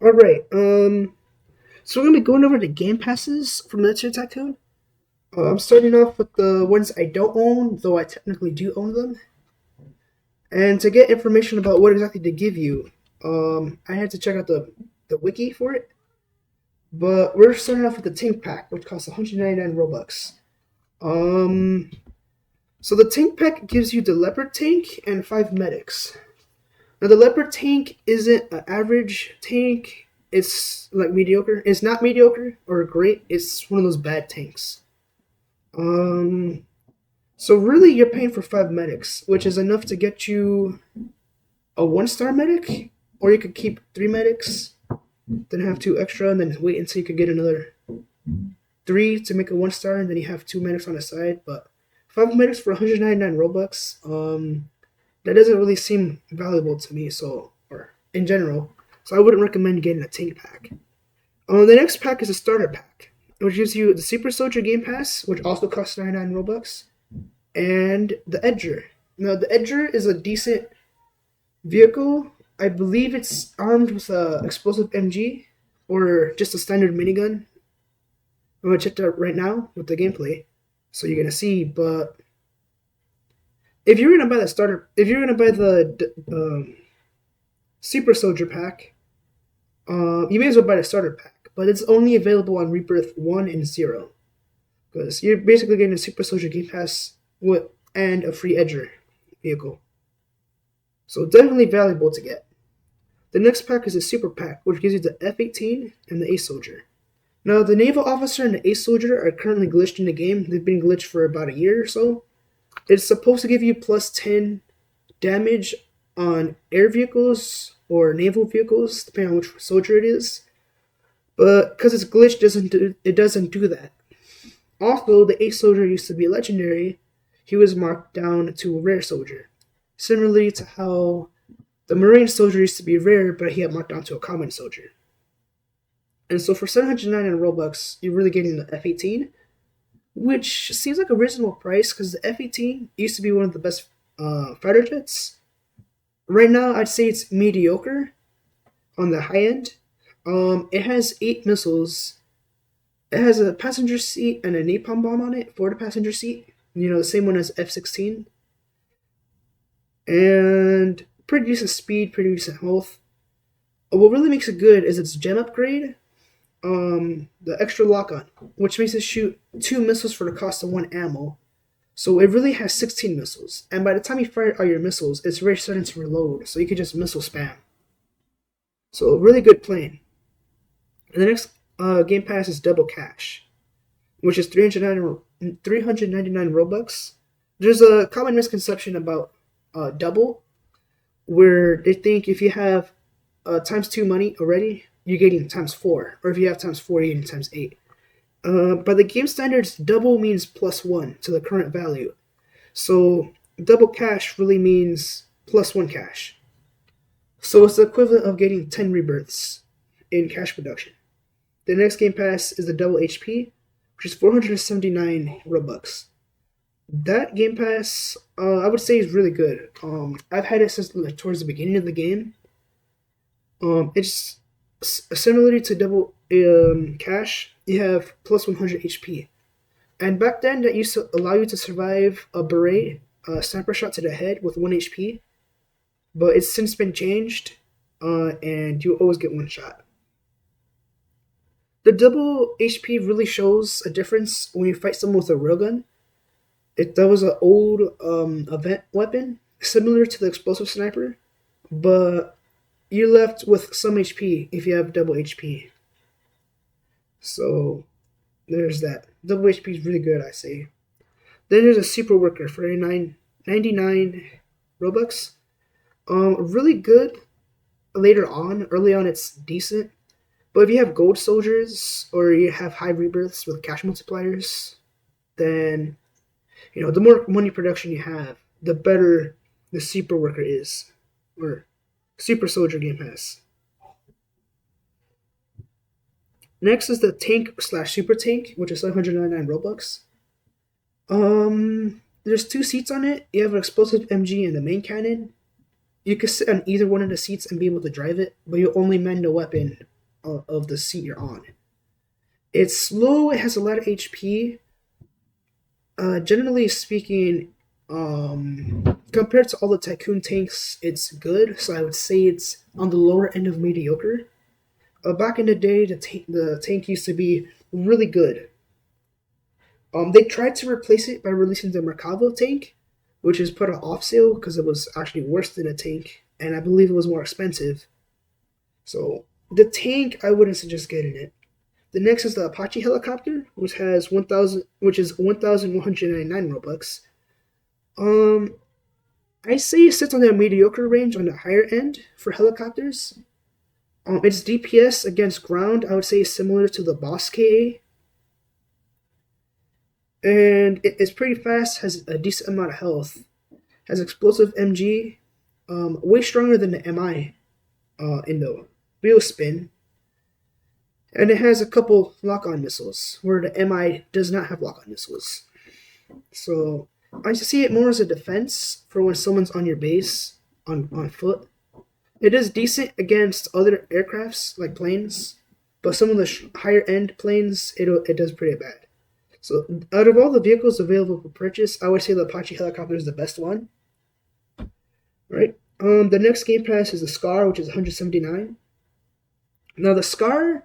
All right. So we're gonna be going over the game passes for Military Tycoon. I'm starting off with the ones I don't own, though I technically do own them. And to get information about what exactly to give you, I had to check out the wiki for it. But we're starting off with the tank pack, which costs 199 Robux. Um, so the tank pack gives you the leopard tank and 5 medics. Now the leopard tank isn't an average tank. It's like mediocre. It's not mediocre or great. It's one of those bad tanks. Um, so really, you're paying for 5 medics, which is enough to get you a 1-star medic, or you could keep 3 medics, then have 2 extra, and then wait until you could get another 3 to make a 1-star, and then you have 2 medics on the side. But 5 medics for 199 Robux, that doesn't really seem valuable to me. So, or in general, so I wouldn't recommend getting a tank pack. The next pack is a starter pack, which gives you the Super Soldier Game Pass, which also costs 99 Robux, and the Edger. Now, the Edger is a decent vehicle. I believe it's armed with a explosive MG or just a standard minigun. I'm gonna check that out right now with the gameplay, so you're gonna see. But if you're gonna buy the starter, if you're gonna buy the Super Soldier pack, you may as well buy the starter pack. But it's only available on Rebirth 1 and 0, because you're basically getting a Super Soldier Game Pass with and a free Edger vehicle. So definitely valuable to get. The next pack is a Super Pack, which gives you the F-18 and the Ace Soldier. Now, the Naval Officer and the Ace Soldier are currently glitched in the game. They've been glitched for about a year or so. It's supposed to give you plus 10 damage on air vehicles or naval vehicles, depending on which soldier it is. But because it's glitched, it doesn't do that. Also, the Ace Soldier used to be legendary. He was marked down to a rare soldier, similarly to how the Marine Soldier used to be rare, but he got marked down to a common soldier. And so for 799 Robux, you're really getting the F-18, which seems like a reasonable price because the F-18 used to be one of the best fighter jets. Right now, I'd say it's mediocre on the high end. It has 8 missiles. It has a passenger seat and a napalm bomb on it for the passenger seat. You know, the same one as F-16. And pretty decent speed, pretty decent health. What really makes it good is its gem upgrade, the extra lock-on, which makes it shoot 2 missiles for the cost of 1 ammo. So it really has 16 missiles. And by the time you fire all your missiles, it's very starting to reload, so you can just missile spam. So really good plane. And the next Game Pass is Double Cash, which is 399 Robux. There's a common misconception about double, where they think if you have times 2 money already, you're getting times 4, or if you have times 4, you're getting times 8. By the game standards, double means plus 1 to the current value. So double cash really means plus 1 cash. So it's the equivalent of getting 10 rebirths in cash production. The next Game Pass is the double HP, which is 479 Robux. That Game Pass, I would say, is really good. I've had it since towards the beginning of the game. It's similarly to double cash. You have plus 100 HP, and back then that used to allow you to survive a beret, a sniper shot to the head with 1 HP. But it's since been changed, and you always get 1 shot. The double HP really shows a difference when you fight someone with a railgun. That was an old event weapon, similar to the explosive sniper, but you're left with some HP if you have double HP. So there's that. Double HP is really good, I say. Then there's a super worker for 99 Robux. Really good later on. Early on, it's decent. But if you have gold soldiers or you have high rebirths with cash multipliers, then the more money production you have, the better the super worker is, or Super Soldier Game Pass. Next is the tank slash super tank, which is 799 Robux. There's 2 seats on it. You have an explosive MG and the main cannon. You can sit on either one of the seats and be able to drive it, but you only man the weapon of the seat you're on. It's slow. It has a lot of HP. Generally speaking, compared to all the Tycoon tanks, it's good. So I would say it's on the lower end of mediocre. Back in the day, the tank used to be really good. They tried to replace it by releasing the Merkava tank, which is put on off sale because it was actually worse than a tank, and I believe it was more expensive. So the tank, I wouldn't suggest getting it. The next is the Apache helicopter, which has 1,000, which is 1,199 Robux. Um, I say it sits on the mediocre range on the higher end for helicopters. Its DPS against ground, I would say, is similar to the Boss KA, and it's pretty fast. Has a decent amount of health. Has explosive MG, way stronger than the MI, in the wheel spin. And it has a couple lock-on missiles, where the MI does not have lock-on missiles. So I see it more as a defense for when someone's on your base on foot. It is decent against other aircrafts like planes, but some of the higher end planes, it does pretty bad. So out of all the vehicles available for purchase, I would say the Apache helicopter is the best one. Right. The next game pass is the Scar, which is 179. Now the Scar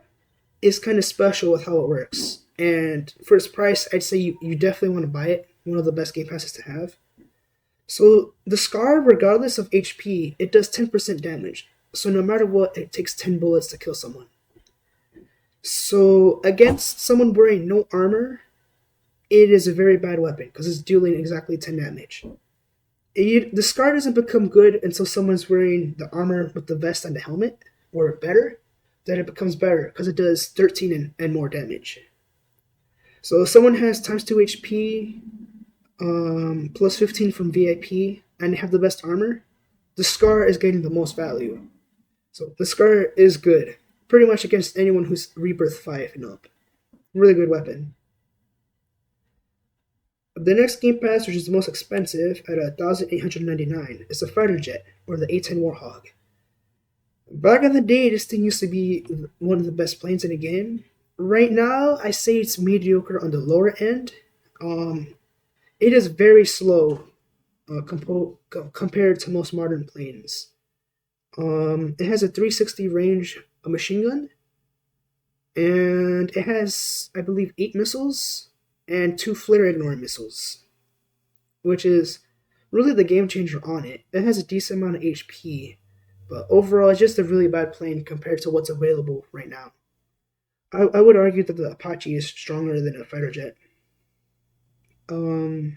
is kind of special with how it works, and for its price, I'd say you definitely want to buy it. One of the best game passes to have. So the Scar, regardless of HP, it does 10% damage. So no matter what, it takes 10 bullets to kill someone. So against someone wearing no armor, it is a very bad weapon because it's dealing exactly 10 damage. The Scar doesn't become good until someone's wearing the armor with the vest and the helmet, or better. Then it becomes better because it does 13 and more damage. So if someone has times 2 HP, plus 15 from VIP, and they have the best armor, the Scar is getting the most value. So the Scar is good, pretty much against anyone who's Rebirth 5 and up. Really good weapon. The next game pass, which is the most expensive, at 1,899, is the fighter jet, or the A-10 Warthog. Back in the day, this thing used to be one of the best planes in the game. Right now, I say it's mediocre on the lower end. It is very slow compared to most modern planes. It has a 360 range, a machine gun, and it has, I believe, 8 missiles and 2 flare ignoring missiles, which is really the game changer on it. It has a decent amount of HP, but overall, it's just a really bad plane compared to what's available right now. I would argue that the Apache is stronger than a fighter jet. The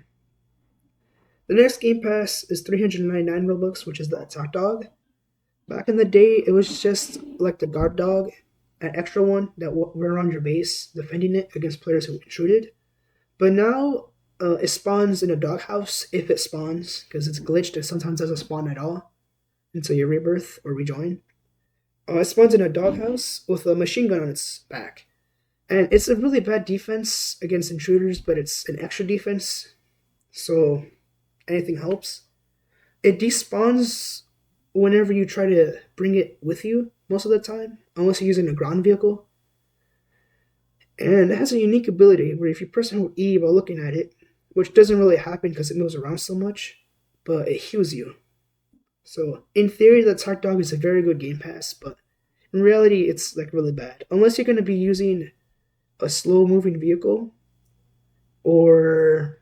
next game pass is 399 Robux, which is the Attack Dog. Back in the day, it was just like the Guard Dog, an extra one that went around your base, defending it against players who intruded. But now, it spawns in a doghouse if it spawns, because it's glitched. It sometimes doesn't spawn at all until you rebirth or rejoin. It spawns in a doghouse with a machine gun on its back. And it's a really bad defense against intruders, but it's an extra defense, so anything helps. It despawns whenever you try to bring it with you, most of the time, unless you're using a ground vehicle. And it has a unique ability where if you press hold E while looking at it, which doesn't really happen because it moves around so much, but it heals you. So in theory, the Attack Dog is a very good game pass, but in reality, it's like really bad. Unless you're going to be using a slow-moving vehicle, or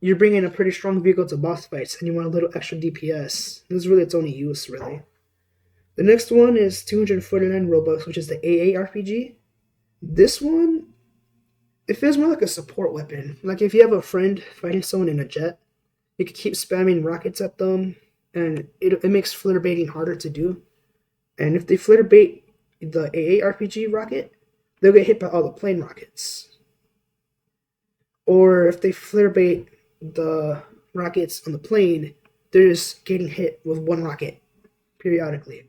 you're bringing a pretty strong vehicle to boss fights and you want a little extra DPS. This is really its only use, really. The next one is 249 Robux, which is the AA RPG. This one, it feels more like a support weapon. Like if you have a friend fighting someone in a jet, you can keep spamming rockets at them, and it makes flitter baiting harder to do. And if they flitter bait the AA RPG rocket, they'll get hit by all the plane rockets. Or if they flitter bait the rockets on the plane, they're just getting hit with one rocket periodically.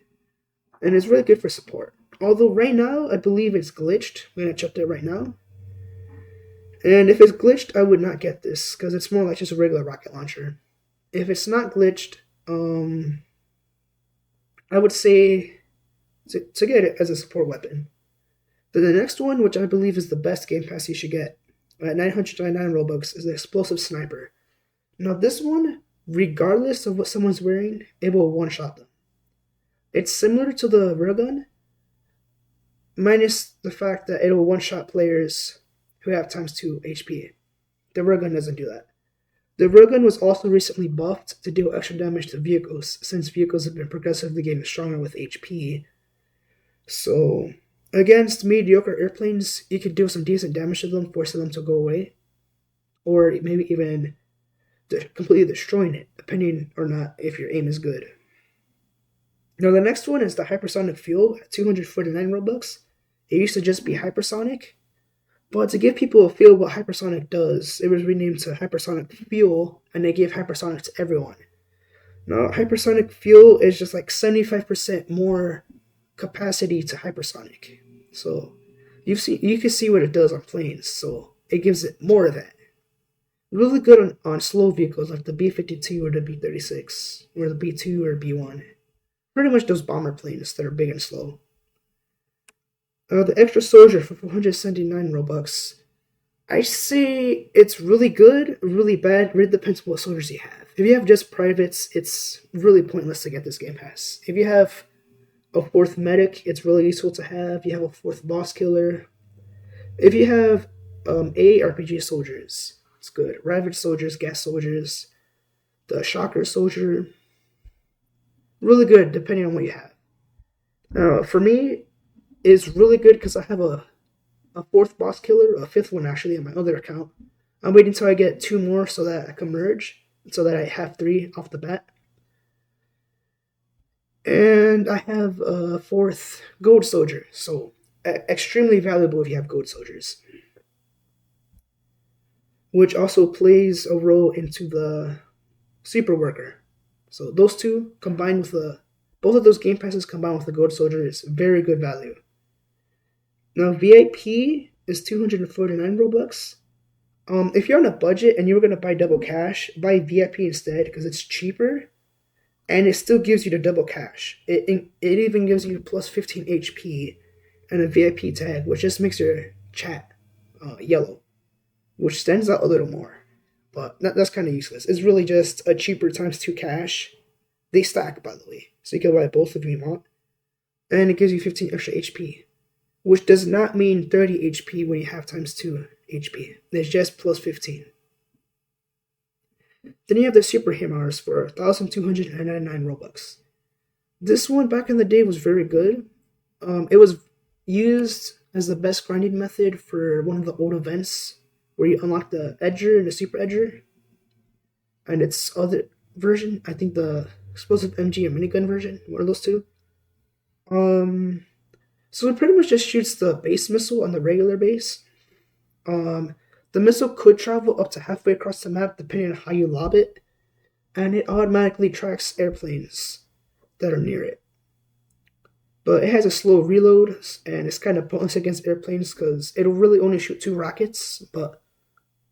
And it's really good for support. Although right now, I believe it's glitched. I'm going to check it right now. And if it's glitched, I would not get this, because it's more like just a regular rocket launcher. If it's not glitched, I would say to get it as a support weapon. Then the next one, which I believe is the best game pass you should get, at 999 Robux, is the Explosive Sniper. Now this one, regardless of what someone's wearing, it will one-shot them. It's similar to the railgun, minus the fact that it will one-shot players who have times 2 HP. The railgun doesn't do that. The railgun was also recently buffed to deal extra damage to vehicles, since vehicles have been progressively getting stronger with HP. So, against mediocre airplanes, you could do some decent damage to them, forcing them to go away. Or maybe even completely destroying it, depending or not if your aim is good. Now the next one is the Hypersonic Fuel at 249 Robux. It used to just be Hypersonic, but to give people a feel of what Hypersonic does, it was renamed to Hypersonic Fuel, and they gave Hypersonic to everyone. Now Hypersonic Fuel is just like 75% more capacity to Hypersonic. So you can see what it does on planes, so it gives it more of that. Really good on slow vehicles like the B-52 or the B-36, or the B-2 or B-1. Pretty much those bomber planes that are big and slow. The Extra Soldier for 479 Robux. I say it's really good, really bad. It really depends on what soldiers you have. If you have just privates, it's really pointless to get this game pass. If you have a 4th medic, it's really useful to have. You have a 4th boss killer. If you have RPG soldiers, it's good. Ravage soldiers, gas soldiers, the shocker soldier. Really good depending on what you have. For me, it's really good because I have a 4th boss killer, a 5th one actually on my other account. I'm waiting until I get 2 more so that I can merge, so that I have 3 off the bat. And I have a 4th gold soldier, so extremely valuable if you have gold soldiers. Which also plays a role into the super worker. So those two combined with both of those game passes combined with the gold soldier is very good value. Now VIP is 249 Robux. If you're on a budget and you were gonna buy double cash, buy VIP instead because it's cheaper, and it still gives you the double cash. It even gives you plus 15 HP and a VIP tag, which just makes your chat yellow, which stands out a little more. But that's kind of useless. It's really just a cheaper times 2 cash. They stack, by the way, so you can buy both if you want. And it gives you 15 extra HP, which does not mean 30 HP when you have times 2 HP. It's just plus 15. Then you have the Super Himars for 1,299 Robux. This one back in the day was very good. It was used as the best grinding method for one of the old events where you unlock the Edger and the Super Edger. And its other version, I think the Explosive MG and Minigun version, one of those two. So it pretty much just shoots the base missile on the regular base. The missile could travel up to halfway across the map depending on how you lob it, and it automatically tracks airplanes that are near it. But it has a slow reload, and it's kind of pointless against airplanes because it'll really only shoot 2 rockets, but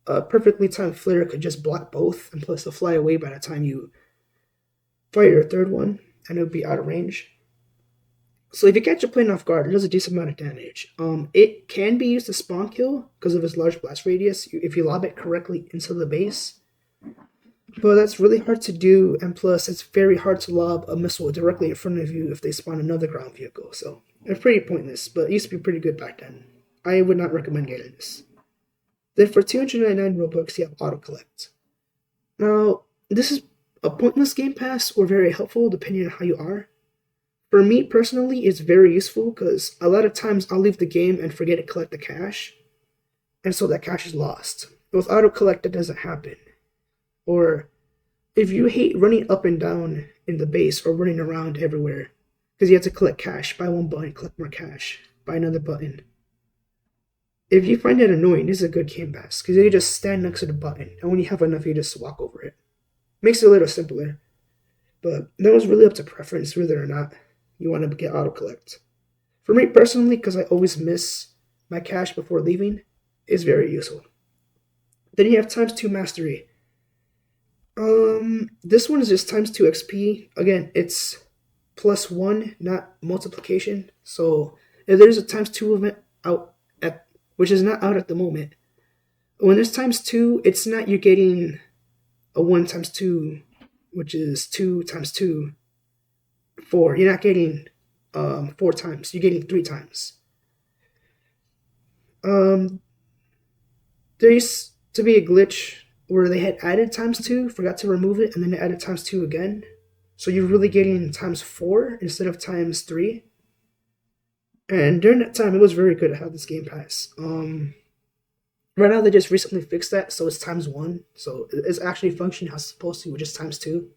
a perfectly timed flare could just block both, and plus they'll fly away by the time you fire your 3rd one, and it'll be out of range. So if you catch a plane off guard, it does a decent amount of damage. It can be used to spawn kill because of its large blast radius if you lob it correctly into the base. But that's really hard to do, and plus it's very hard to lob a missile directly in front of you if they spawn another ground vehicle. So it's pretty pointless, but it used to be pretty good back then. I would not recommend getting this. Then for 299 Robux, you have Autocollect. Now, this is a pointless game pass or very helpful depending on how you are. For me personally, it's very useful because a lot of times I'll leave the game and forget to collect the cash, and so that cash is lost. With Autocollect, that doesn't happen. Or if you hate running up and down in the base or running around everywhere because you have to collect cash, buy one button, collect more cash, buy another button. If you find that annoying, this is a good game pass because you just stand next to the button, and when you have enough, you just walk over it. Makes it a little simpler, but that was really up to preference whether or not you want to get Autocollect. For me personally, because I always miss my cash before leaving, it's very useful. Then you have times 2 mastery. This one is just times 2 XP. Again, it's plus 1, not multiplication. So if there's a times 2 event out at, which is not out at the moment, when there's times 2, it's not you getting a 1 times 2, which is 2 times 2, 4. You're not getting 4 times. You're getting 3 times. There used to be a glitch where they had added times 2, forgot to remove it, and then they added times 2 again. So you're really getting times 4 instead of times 3. And during that time, it was very good to have this Game Pass. Right now, they just recently fixed that, so it's times 1. So it's actually functioning how it's supposed to, which is times 2.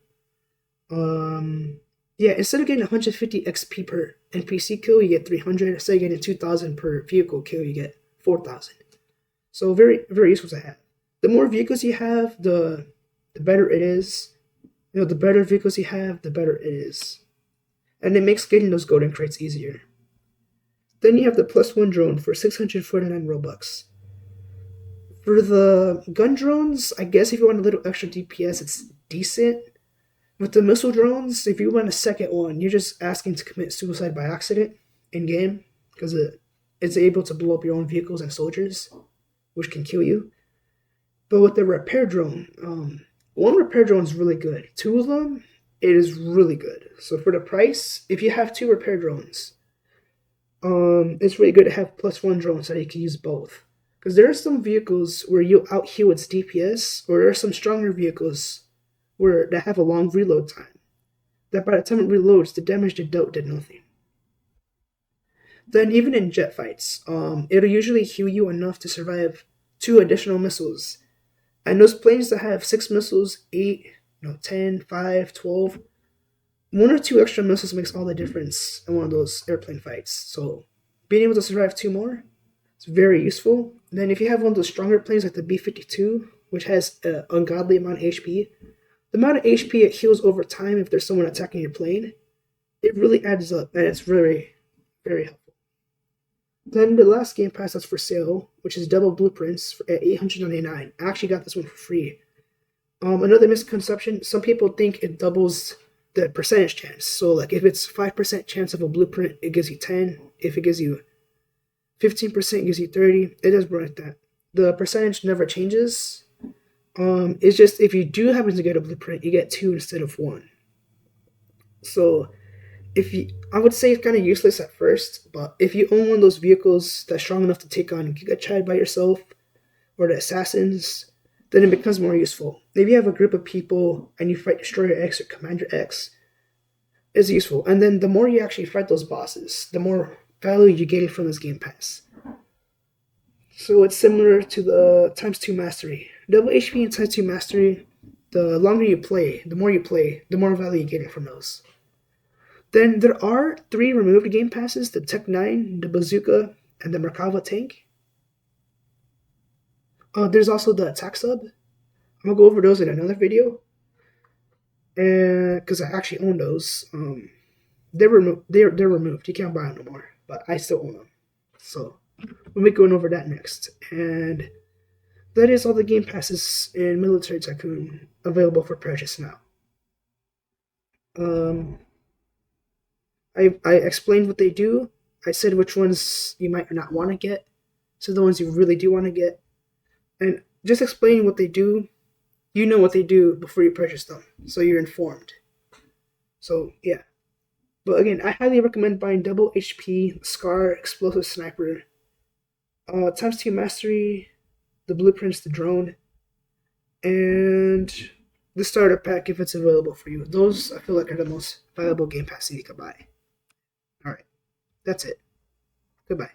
Yeah, instead of getting 150 XP per NPC kill, you get 300. Instead of getting 2,000 per vehicle kill, you get 4,000. So very, very useful to have. The more vehicles you have, the better it is. You know, the better vehicles you have, the better it is. And it makes getting those golden crates easier. Then you have the +1 drone for 649 Robux. For the gun drones, I guess if you want a little extra DPS, it's decent. With the missile drones, if you want a second one, you're just asking to commit suicide by accident in-game, because it's able to blow up your own vehicles and soldiers, which can kill you. But with the repair drone, one repair drone is really good. 2 of them, it is really good. So for the price, if you have 2 repair drones, it's really good to have +1 drones so that you can use both. Because there are some vehicles where you out-heal its DPS, or there are some stronger vehicles that have a long reload time. That by the time it reloads, the damage it dealt did nothing. Then even in jet fights, it'll usually heal you enough to survive 2 additional missiles. And those planes that have 6 missiles, 8, 10, 5, 12, 1 or 2 extra missiles makes all the difference in one of those airplane fights. So being able to survive 2 more, it's very useful. And then if you have one of those stronger planes like the B-52, which has an ungodly amount of HP, the amount of HP it heals over time if there's someone attacking your plane, it really adds up, and it's very, very helpful. Then the last Game Pass that's for sale, which is Double Blueprints at $899. I actually got this one for free. Another misconception, some people think it doubles the percentage chance. So like if it's 5% chance of a blueprint, it gives you 10. If it gives you 15%, it gives you 30. It does work like that. The percentage never changes. It's just if you do happen to get a blueprint, you get 2 instead of 1. So I would say it's kind of useless at first, but if you own one of those vehicles that's strong enough to take on Giga Chad by yourself, or the assassins, then it becomes more useful. If you have a group of people and you fight Destroyer X or Commander X, it's useful. And then the more you actually fight those bosses, the more value you get from this Game Pass. So it's similar to the ×2 mastery. Double HP and ×2 mastery, the longer you play, the more value you get from those. Then there are 3 removed Game Passes, the Tech 9, the Bazooka, and the Merkava tank. There's also the attack sub. I'm going to go over those in another video. And because I actually own those. They're removed. You can't buy them no more. But I still own them. So we'll be going over that next. And that is all the Game Passes in Military Tycoon available for purchase now. I explained what they do. I said which ones you might not want to get. So the ones you really do want to get. And just explaining what they do, you know what they do before you purchase them. So you're informed. So yeah. But again, I highly recommend buying Double HP, Scar, Explosive Sniper, ×2 Mastery, the Blueprints, the Drone, and the Starter Pack if it's available for you. Those, I feel like, are the most valuable Game Passes you can buy. Alright, that's it. Goodbye.